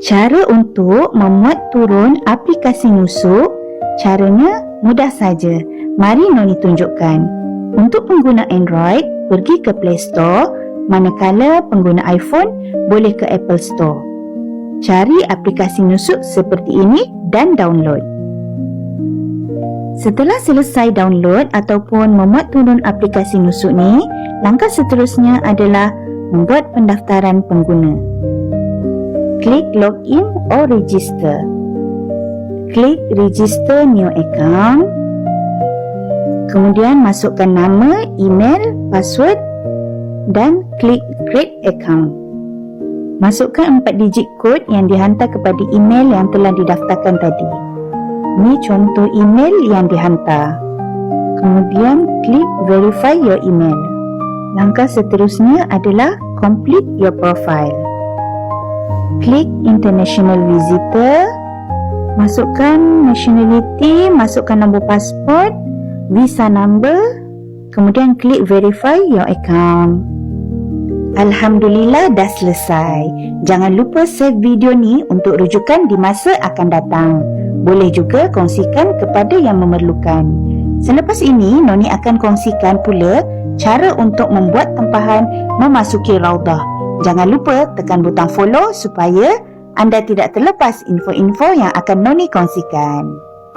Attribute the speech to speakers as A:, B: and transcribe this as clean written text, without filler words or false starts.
A: Cara untuk memuat turun aplikasi Nusuk, caranya mudah saja. Mari Noni tunjukkan. Untuk pengguna Android, pergi ke Play Store, manakala pengguna iPhone boleh ke Apple Store. Cari aplikasi Nusuk seperti ini dan download. Setelah selesai download ataupun memuat turun aplikasi Nusuk ni, langkah seterusnya adalah membuat pendaftaran pengguna. Klik login or register. Klik register new account. Kemudian masukkan nama, email, password dan klik create account. Masukkan 4 digit kod yang dihantar kepada email yang telah didaftarkan tadi. Ini contoh email yang dihantar. Kemudian klik verify your email. Langkah seterusnya adalah complete your profile. Klik international visitor. Masukkan nationality, masukkan nombor pasport, visa number, kemudian klik verify your account. Alhamdulillah dah selesai. Jangan lupa save video ni untuk rujukan di masa akan datang. Boleh juga kongsikan kepada yang memerlukan. Selepas ini, Noni akan kongsikan pula cara untuk membuat tempahan memasuki Raudah. Jangan lupa tekan butang follow supaya anda tidak terlepas info-info yang akan Noni kongsikan.